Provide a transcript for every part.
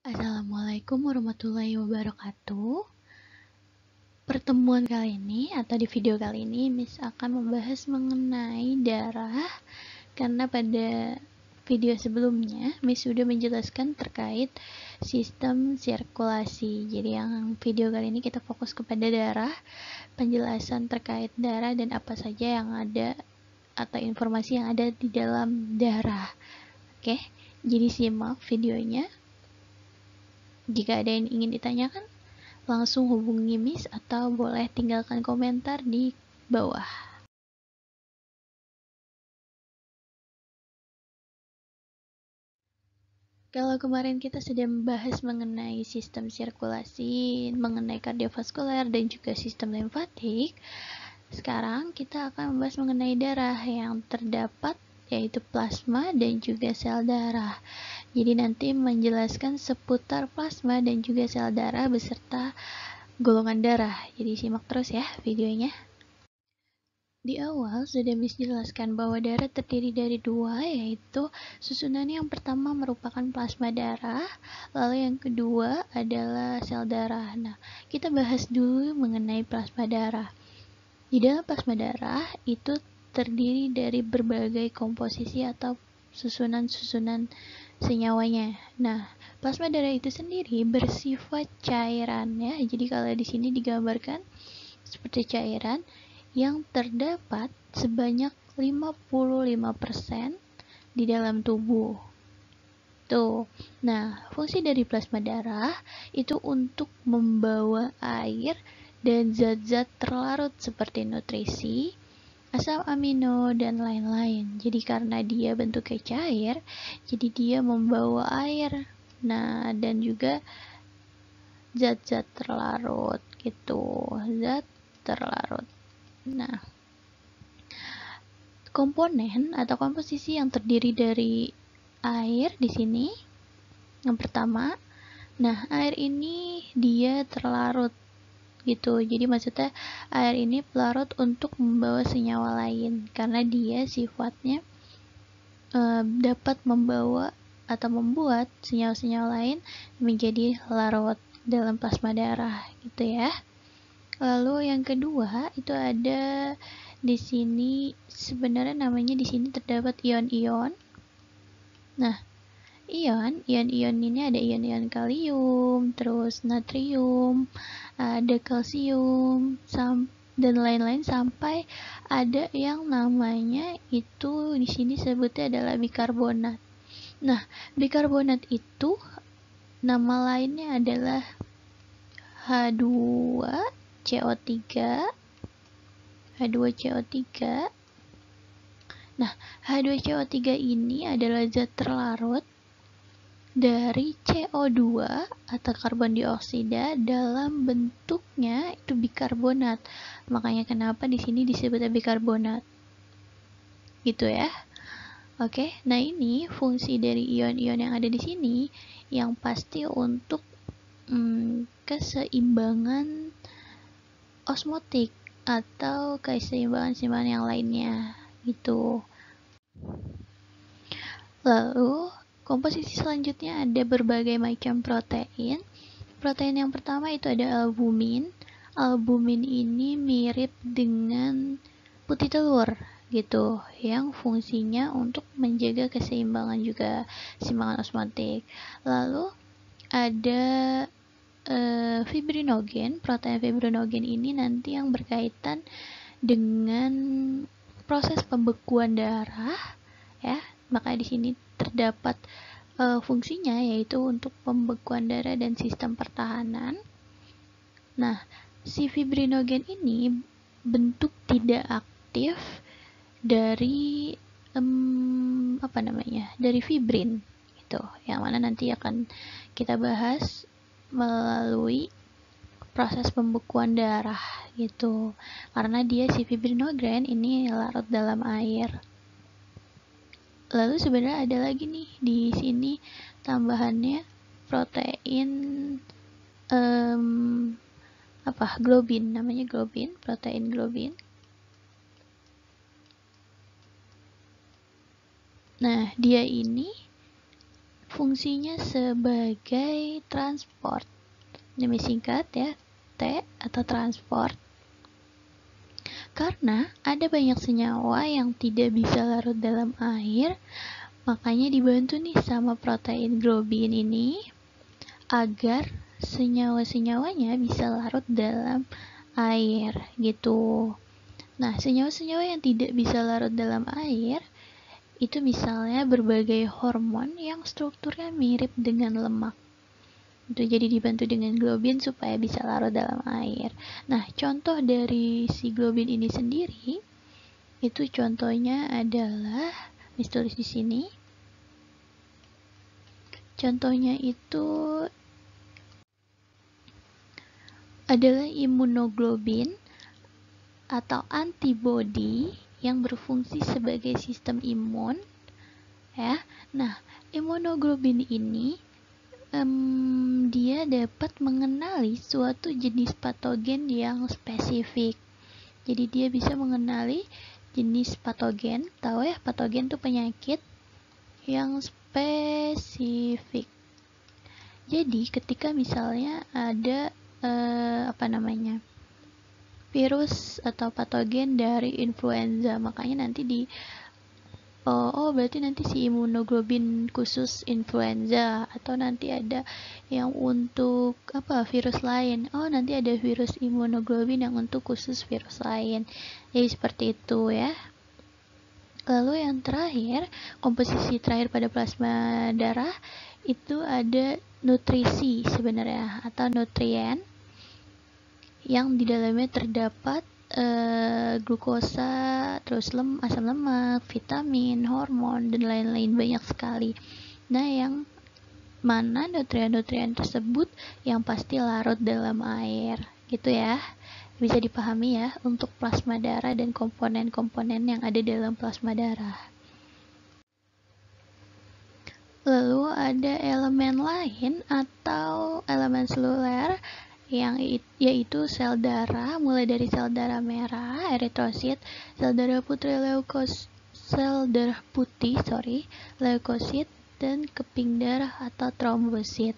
Assalamualaikum warahmatullahi wabarakatuh. Pertemuan kali ini atau di video kali ini Miss akan membahas mengenai darah, karena pada video sebelumnya Miss sudah menjelaskan terkait sistem sirkulasi. Jadi yang video kali ini kita fokus kepada darah, penjelasan terkait darah dan apa saja yang ada atau informasi yang ada di dalam darah. Oke, jadi simak videonya. Jika ada yang ingin ditanyakan, langsung hubungi Miss atau boleh tinggalkan komentar di bawah. Kalau kemarin kita sudah membahas mengenai sistem sirkulasi, mengenai kardiovaskuler dan juga sistem limfatik, sekarang kita akan membahas mengenai darah yang terdapat yaitu plasma dan juga sel darah. Jadi nanti menjelaskan seputar plasma dan juga sel darah beserta golongan darah. Jadi simak terus ya videonya. Di awal sudah Miss jelaskan bahwa darah terdiri dari dua, yaitu susunan yang pertama merupakan plasma darah, lalu yang kedua adalah sel darah. Nah, kita bahas dulu mengenai plasma darah. Di dalam plasma darah itu terdiri dari berbagai komposisi atau susunan-susunan senyawanya. Nah, plasma darah itu sendiri bersifat cairan ya. Jadi kalau di sini digambarkan seperti cairan yang terdapat sebanyak 55% di dalam tubuh. Tuh. Nah, fungsi dari plasma darah itu untuk membawa air dan zat-zat terlarut seperti nutrisi, asam amino, dan lain-lain. Jadi karena dia bentuknya cair, jadi dia membawa air. Nah, dan juga zat-zat terlarut gitu. Zat terlarut. Nah, komponen atau komposisi yang terdiri dari air di sini yang pertama. Nah, air ini dia terlarut gitu. Jadi maksudnya air ini pelarut untuk membawa senyawa lain karena dia sifatnya dapat membawa atau membuat senyawa-senyawa lain menjadi larut dalam plasma darah gitu ya. Lalu yang kedua itu ada di sini, sebenarnya namanya di sini terdapat ion-ion. Nah, ion ini ada ion-ion kalium, terus natrium, ada kalsium, dan lain-lain sampai ada yang namanya itu di sini sebutnya adalah bikarbonat. Nah, bikarbonat itu nama lainnya adalah H2CO3. H2CO3. Nah, H2CO3 ini adalah zat terlarut dari CO2 atau karbon dioksida dalam bentuknya itu bikarbonat. Makanya kenapa di sini disebutnya bikarbonat. Gitu ya. Oke, nah ini fungsi dari ion-ion yang ada di sini yang pasti untuk keseimbangan osmotik atau keseimbangan-keseimbangan yang lainnya gitu. Lalu komposisi selanjutnya ada berbagai macam protein. Protein yang pertama itu ada albumin. Albumin ini mirip dengan putih telur gitu, yang fungsinya untuk menjaga keseimbangan juga keseimbangan osmotik. Lalu ada fibrinogen. Protein fibrinogen ini nanti yang berkaitan dengan proses pembekuan darah ya. Maka di sini terdapat fungsinya yaitu untuk pembekuan darah dan sistem pertahanan. Nah, si fibrinogen ini bentuk tidak aktif dari dari fibrin gitu. Yang mana nanti akan kita bahas melalui proses pembekuan darah gitu. Karena dia si fibrinogen ini larut dalam air. Lalu sebenarnya ada lagi nih di sini tambahannya protein globin, namanya globin, protein globin. Nah, dia ini fungsinya sebagai transport. Nama singkat ya, T atau transport. Karena ada banyak senyawa yang tidak bisa larut dalam air, makanya dibantu nih sama protein globin ini agar senyawa-senyawanya bisa larut dalam air gitu. Nah, senyawa-senyawa yang tidak bisa larut dalam air itu misalnya berbagai hormon yang strukturnya mirip dengan lemak. Itu jadi dibantu dengan globin supaya bisa larut dalam air. Nah, contoh dari si globin ini sendiri itu contohnya adalah tulis di sini. Contohnya itu adalah imunoglobin atau antibodi yang berfungsi sebagai sistem imun ya. Nah, imunoglobin ini dia dapat mengenali suatu jenis patogen yang spesifik. Jadi dia bisa mengenali jenis patogen. Tahu ya, patogen itu penyakit yang spesifik. Jadi ketika misalnya ada virus atau patogen dari influenza, makanya nanti berarti nanti si imunoglobin khusus influenza, atau nanti ada yang untuk virus lain, nanti ada virus imunoglobin yang untuk khusus virus lain. Jadi seperti itu ya. Lalu yang terakhir, komposisi terakhir pada plasma darah itu ada nutrisi sebenarnya atau nutrien yang di dalamnya terdapat glukosa, terus asam lemak, vitamin, hormon, dan lain-lain banyak sekali. Nah, yang mana nutrien-nutrien tersebut yang pasti larut dalam air, gitu ya. Bisa dipahami ya untuk plasma darah dan komponen-komponen yang ada dalam plasma darah. Lalu ada elemen lain atau elemen seluler yang yaitu sel darah, mulai dari sel darah merah, eritrosit, sel darah putih, leukosit, dan keping darah atau trombosit.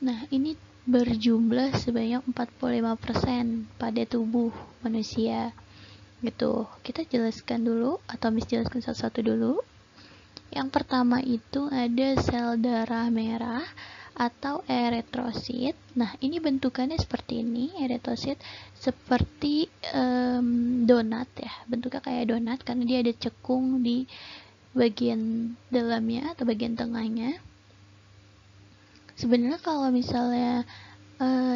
Nah, ini berjumlah sebanyak 45% pada tubuh manusia. Gitu. Kita jelaskan dulu atau jelaskan satu-satu dulu. Yang pertama itu ada sel darah merah atau eritrosit. Nah, ini bentukannya seperti ini, eritrosit seperti donat ya, bentuknya kayak donat karena dia ada cekung di bagian dalamnya atau bagian tengahnya. Sebenarnya kalau misalnya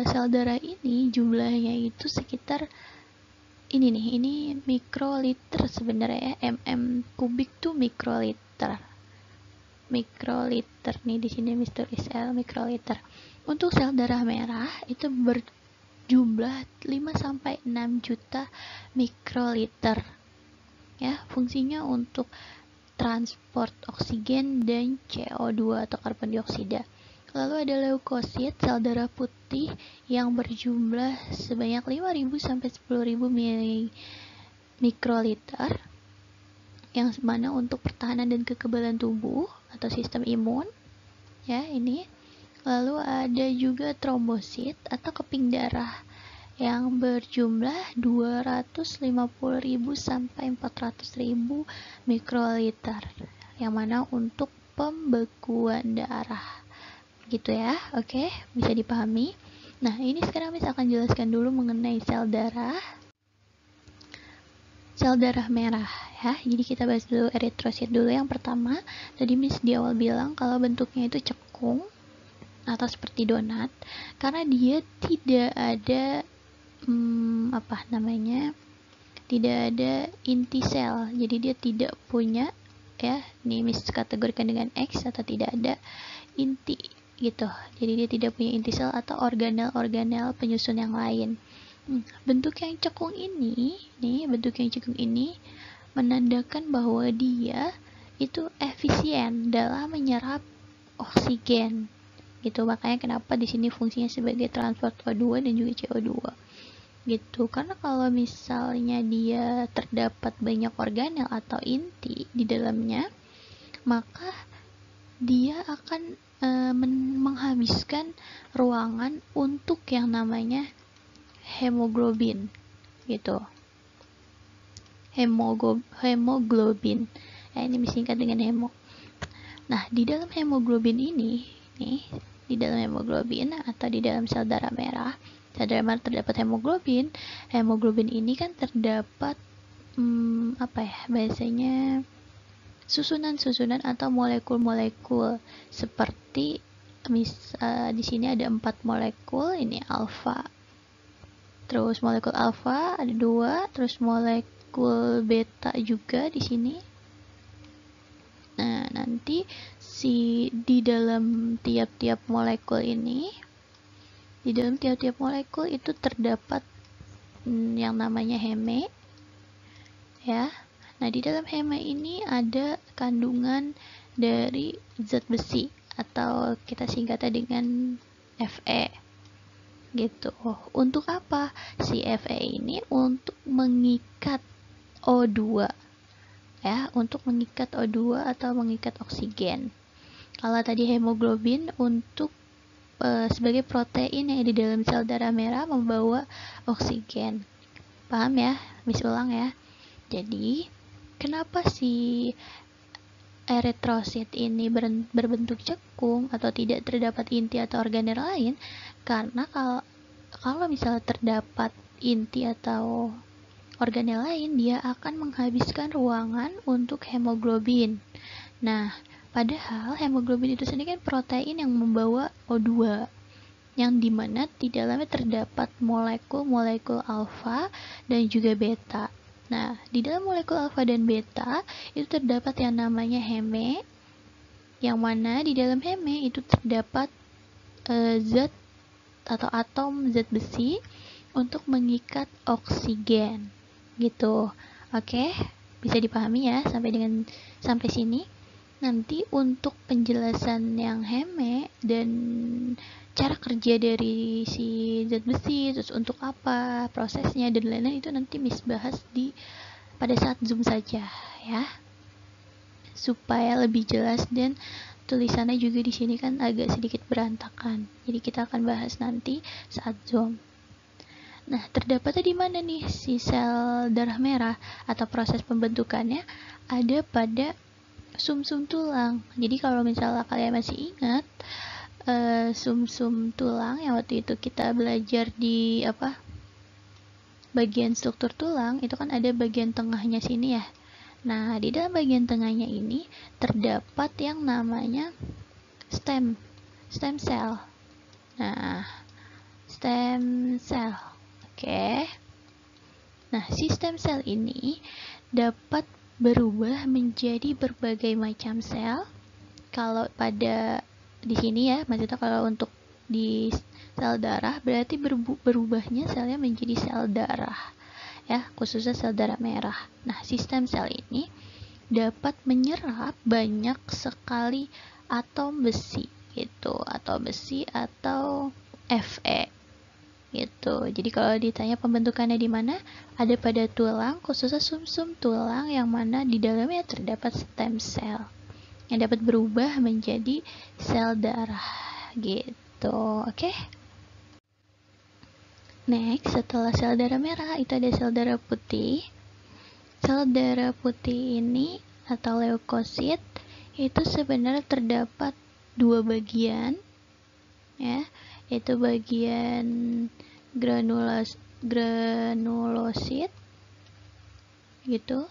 sel darah ini jumlahnya itu sekitar ini mikroliter sebenarnya ya, kubik tuh mikroliter nih, di sini tulis L mikroliter. Untuk sel darah merah itu berjumlah 5 sampai 6 juta mikroliter. Ya, fungsinya untuk transport oksigen dan CO2 atau karbon dioksida. Lalu ada leukosit, sel darah putih yang berjumlah sebanyak 5.000 sampai 10.000 mikroliter, yang mana untuk pertahanan dan kekebalan tubuh atau sistem imun ya ini. Lalu ada juga trombosit atau keping darah yang berjumlah 250.000 sampai 400.000 mikroliter, yang mana untuk pembekuan darah gitu ya. Oke, bisa dipahami. Nah, ini sekarang Miss akan jelaskan dulu mengenai sel darah merah ya. Jadi kita bahas dulu eritrosit dulu. Yang pertama, tadi Miss di awal bilang kalau bentuknya itu cekung atau seperti donat karena dia tidak ada tidak ada inti sel. Jadi dia tidak punya ya, ini Miss kategorikan dengan X atau tidak ada inti gitu. Jadi dia tidak punya inti sel atau organel-organel penyusun yang lain. Bentuk yang cekung ini menandakan bahwa dia itu efisien dalam menyerap oksigen. Gitu, makanya kenapa di sini fungsinya sebagai transport O2 dan juga CO2. Gitu, karena kalau misalnya dia terdapat banyak organel atau inti di dalamnya, maka dia akan menghabiskan ruangan untuk yang namanya hemoglobin gitu. Hemoglobin. Ini disingkat dengan hemo. Nah, di dalam hemoglobin ini, di dalam hemoglobin atau di dalam sel darah merah terdapat hemoglobin. Hemoglobin ini kan terdapat bahasanya susunan-susunan atau molekul-molekul seperti di sini ada 4 molekul, ini alfa. Terus molekul alfa ada 2, terus molekul beta juga di sini. Nah, nanti di dalam tiap-tiap molekul ini, di dalam tiap-tiap molekul itu terdapat yang namanya heme, ya. Nah, di dalam heme ini ada kandungan dari zat besi atau kita singkatnya dengan Fe. Gitu. Untuk apa? Si Fe ini untuk mengikat O2. Ya, untuk mengikat O2 atau mengikat oksigen. Kalau tadi hemoglobin untuk sebagai protein yang di dalam sel darah merah membawa oksigen. Paham ya? Miss ulang ya. Jadi, kenapa si eritrosit ini berbentuk cekung atau tidak terdapat inti atau organel lain? Karena kalau misalnya terdapat inti atau organel lain, dia akan menghabiskan ruangan untuk hemoglobin. Nah, padahal hemoglobin itu sendiri kan protein yang membawa O2, yang dimana di dalamnya terdapat molekul-molekul alfa dan juga beta. Nah, di dalam molekul alfa dan beta itu terdapat yang namanya heme, yang mana di dalam heme itu terdapat zat atau atom zat besi untuk mengikat oksigen. Gitu. Oke, bisa dipahami ya sampai sini. Nanti untuk penjelasan yang heme dan cara kerja dari si zat besi, terus untuk apa prosesnya dan lain-lain, itu nanti Miss bahas pada saat Zoom saja ya, supaya lebih jelas. Dan tulisannya juga di sini kan agak sedikit berantakan, jadi kita akan bahas nanti saat Zoom. Nah, terdapatnya di mana nih si sel darah merah atau proses pembentukannya? Ada pada sumsum tulang. Jadi kalau misalnya kalian masih ingat sumsum tulang yang waktu itu kita belajar di bagian struktur tulang, itu kan ada bagian tengahnya sini ya. Nah, di dalam bagian tengahnya ini terdapat yang namanya stem cell. Nah, stem cell. Oke. Nah, sistem sel ini dapat berubah menjadi berbagai macam sel. Kalau pada di sini ya, maksudnya kalau untuk di sel darah berarti berubahnya selnya menjadi sel darah. Ya, khususnya sel darah merah. Nah, sistem sel ini dapat menyerap banyak sekali atom besi gitu, atom besi atau Fe. Gitu. Jadi kalau ditanya pembentukannya di mana, ada pada tulang, khususnya sumsum tulang yang mana di dalamnya terdapat stem cell yang dapat berubah menjadi sel darah. Gitu. Oke. Next, setelah sel darah merah itu ada sel darah putih. Sel darah putih ini atau leukosit itu sebenarnya terdapat 2 bagian ya, yaitu bagian granulosit gitu,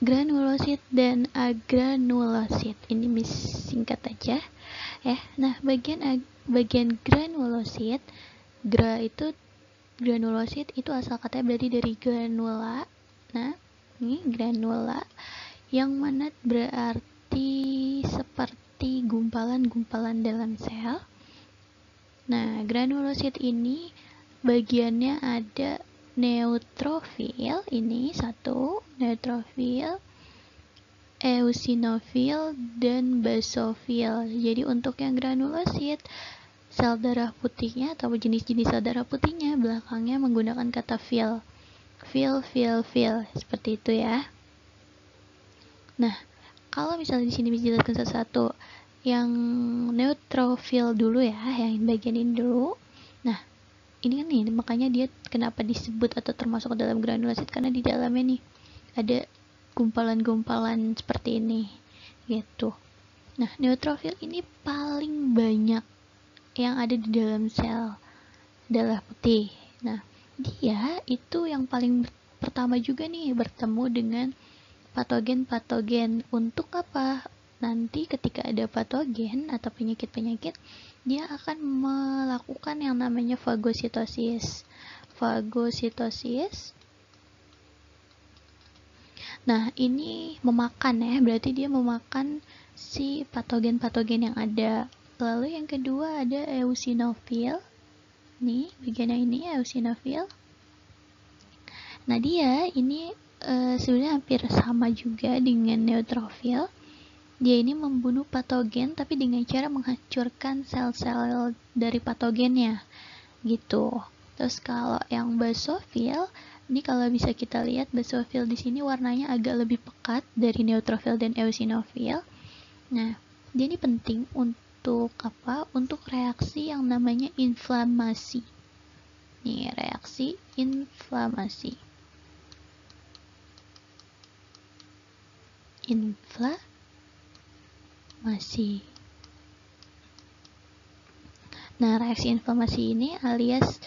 granulosit dan agranulosit. Ini singkat aja ya. Nah, bagian granulosit, granulosit itu asal katanya berarti dari granula. Nah, ini granula yang mana berarti seperti gumpalan-gumpalan dalam sel. Nah, granulosit ini bagiannya ada neutrofil, ini satu, neutrofil, eosinofil, dan basofil. Jadi untuk yang granulosit, sel darah putihnya atau jenis-jenis sel darah putihnya belakangnya menggunakan kata fil, seperti itu ya. Nah, kalau misalnya di sini dijelaskan satu-satu, yang neutrofil dulu ya, yang bagian ini dulu. Nah, ini kan nih, makanya dia kenapa disebut atau termasuk ke dalam granulosit, karena di dalamnya nih ada gumpalan-gumpalan seperti ini gitu. Nah, neutrofil ini paling banyak yang ada di dalam sel darah putih. Nah, dia itu yang paling pertama juga nih bertemu dengan patogen-patogen. Untuk apa? Nanti ketika ada patogen atau penyakit-penyakit, dia akan melakukan yang namanya fagositosis. Fagositosis. Nah, ini memakan ya, berarti dia memakan si patogen-patogen yang ada. Lalu yang kedua ada eosinofil. Nih, bagian ini eosinofil. Nah, dia ini sebenarnya hampir sama juga dengan neutrofil. Dia ini membunuh patogen tapi dengan cara menghancurkan sel-sel dari patogennya gitu. Terus kalau yang basofil, ini kalau bisa kita lihat basofil di sini warnanya agak lebih pekat dari neutrofil dan eosinofil. Nah, dia ini penting untuk apa? Untuk reaksi yang namanya inflamasi. Nih, reaksi inflamasi. Inflamasi. Nah, reaksi inflamasi ini alias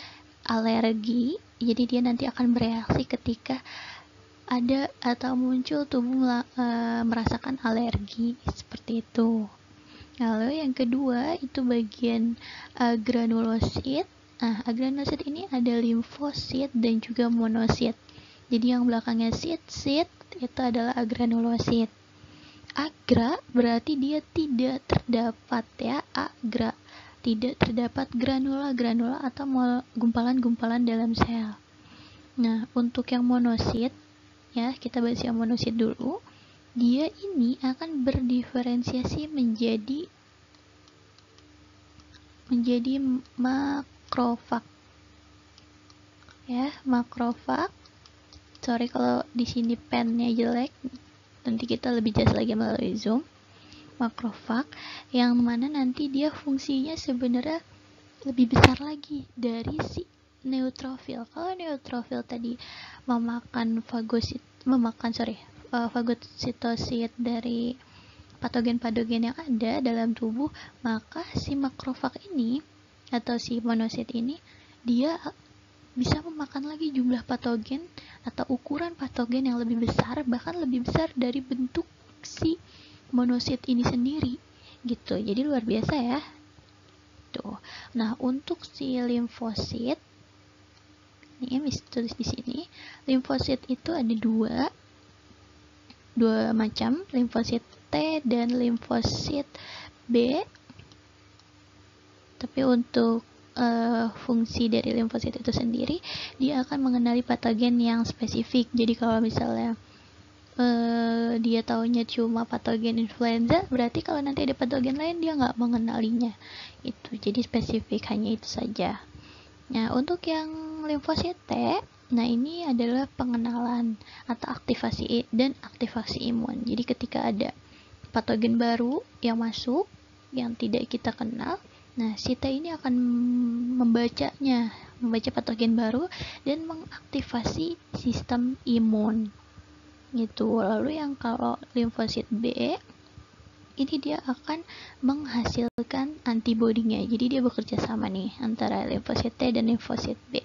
alergi, jadi dia nanti akan bereaksi ketika ada atau muncul tubuh merasakan alergi seperti itu. Lalu yang kedua itu bagian granulosit. Nah, granulosit ini ada limfosit dan juga monosit. Jadi yang belakangnya sit itu adalah agranulosit. Agra berarti dia tidak terdapat ya, agra tidak terdapat granula-granula atau gumpalan-gumpalan dalam sel. Nah, untuk yang monosit ya, kita bahas yang monosit dulu. Dia ini akan berdiferensiasi menjadi makrofag. Ya, makrofag. Sorry kalau di sini pennya jelek. Nanti kita lebih jelas lagi melalui Zoom. Makrofag yang mana nanti dia fungsinya sebenarnya lebih besar lagi dari si neutrofil. Kalau neutrofil tadi memakan fagositosit dari patogen-patogen yang ada dalam tubuh, maka si makrofag ini atau si monosit ini dia bisa memakan lagi jumlah patogen atau ukuran patogen yang lebih besar, bahkan lebih besar dari bentuk si monosit ini sendiri gitu. Jadi luar biasa ya. Tuh. Nah, untuk si limfosit ini tulis di sini, limfosit itu ada dua macam, limfosit T dan limfosit B. Tapi untuk fungsi dari limfosit itu sendiri, dia akan mengenali patogen yang spesifik. Jadi kalau misalnya dia taunya cuma patogen influenza, berarti kalau nanti ada patogen lain dia nggak mengenalinya. Itu jadi spesifik, hanya itu saja. Nah, untuk yang limfosit T, nah ini adalah pengenalan atau aktivasi dan aktivasi imun. Jadi ketika ada patogen baru yang masuk yang tidak kita kenal, nah si T ini akan membaca patogen baru dan mengaktifasi sistem imun gitu. Lalu yang kalau limfosit B ini dia akan menghasilkan antibodinya. Jadi dia bekerja sama nih antara limfosit T dan limfosit B.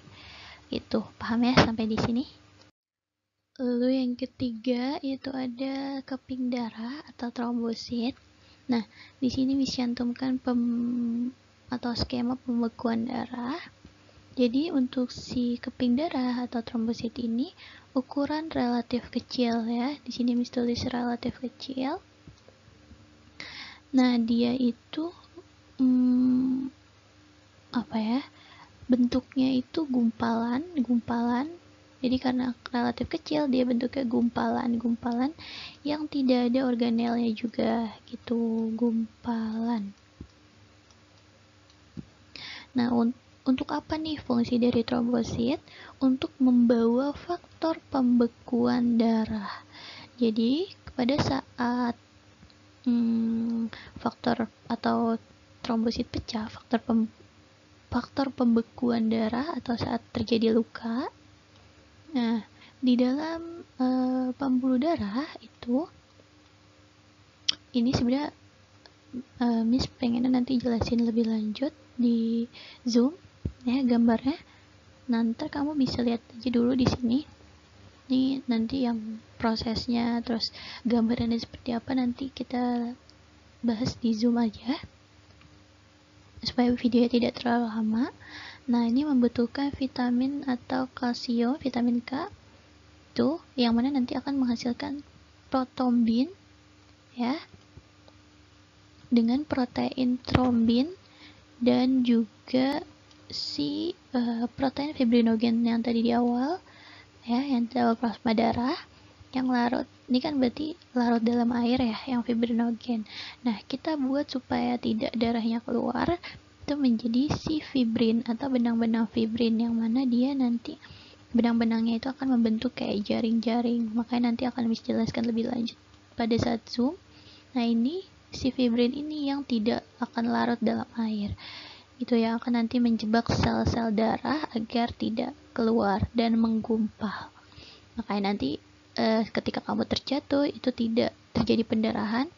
Itu paham ya sampai di sini? Lalu yang ketiga itu ada keping darah atau trombosit. Nah, di sini dicantumkan atau skema pembekuan darah. Jadi untuk si keping darah atau trombosit ini ukuran relatif kecil ya. Di sini tulis relatif kecil. Nah, dia itu bentuknya itu gumpalan. Jadi karena relatif kecil, dia bentuknya gumpalan yang tidak ada organelnya juga gitu, gumpalan. Nah, untuk apa nih fungsi dari trombosit? Untuk membawa faktor pembekuan darah. Jadi pada saat faktor atau trombosit pecah, faktor pembekuan darah atau saat terjadi luka. Nah, di dalam pembuluh darah itu, ini sebenarnya Miss pengen nanti jelasin lebih lanjut di Zoom ya gambarnya. Nanti kamu bisa lihat aja dulu di sini. Ini nanti yang prosesnya, terus gambarannya seperti apa nanti kita bahas di Zoom aja supaya videonya tidak terlalu lama. Nah, ini membutuhkan vitamin atau kalsium, vitamin K itu yang mana nanti akan menghasilkan protombin ya, dengan protein trombin dan juga si protein fibrinogen yang tadi di awal ya, yang di awal plasma darah yang larut. Ini kan berarti larut dalam air ya, yang fibrinogen. Nah, kita buat supaya tidak darahnya keluar, itu menjadi si fibrin atau benang-benang fibrin, yang mana dia nanti benang-benangnya itu akan membentuk kayak jaring-jaring. Makanya nanti akan bisa jelaskan lebih lanjut pada saat Zoom. Nah, ini si fibrin ini yang tidak akan larut dalam air. Itu yang akan nanti menjebak sel-sel darah agar tidak keluar dan menggumpal. Makanya nanti ketika kamu terjatuh itu tidak terjadi pendarahan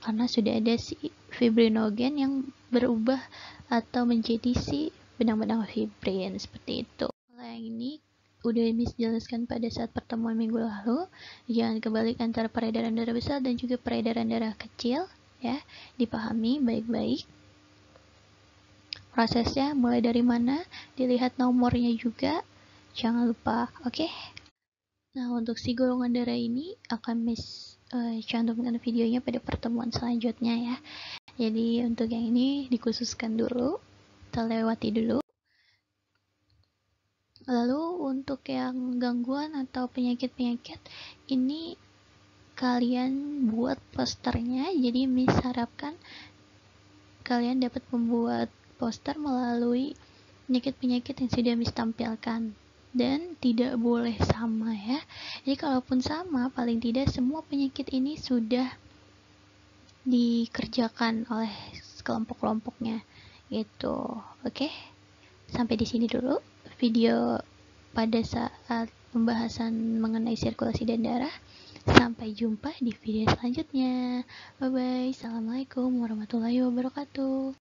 karena sudah ada si fibrinogen yang berubah atau menjadi si benang-benang fibrin seperti itu. Kalau yang ini udah Miss jelaskan pada saat pertemuan minggu lalu, jangan kebalik antara peredaran darah besar dan juga peredaran darah kecil ya, dipahami baik-baik. Prosesnya mulai dari mana, dilihat nomornya juga, jangan lupa, oke? Nah, untuk si golongan darah ini akan Miss cantumkan videonya pada pertemuan selanjutnya ya. Jadi untuk yang ini dikhususkan dulu, kita lewati dulu. Lalu untuk yang gangguan atau penyakit-penyakit ini kalian buat posternya. Jadi Miss harapkan kalian dapat membuat poster melalui penyakit-penyakit yang sudah Miss tampilkan. Dan tidak boleh sama ya. Jadi kalaupun sama, paling tidak semua penyakit ini sudah dikerjakan oleh kelompok-kelompoknya gitu. Oke, sampai di sini dulu video pada saat pembahasan mengenai sirkulasi dan darah. Sampai jumpa di video selanjutnya. Bye bye. Assalamualaikum warahmatullahi wabarakatuh.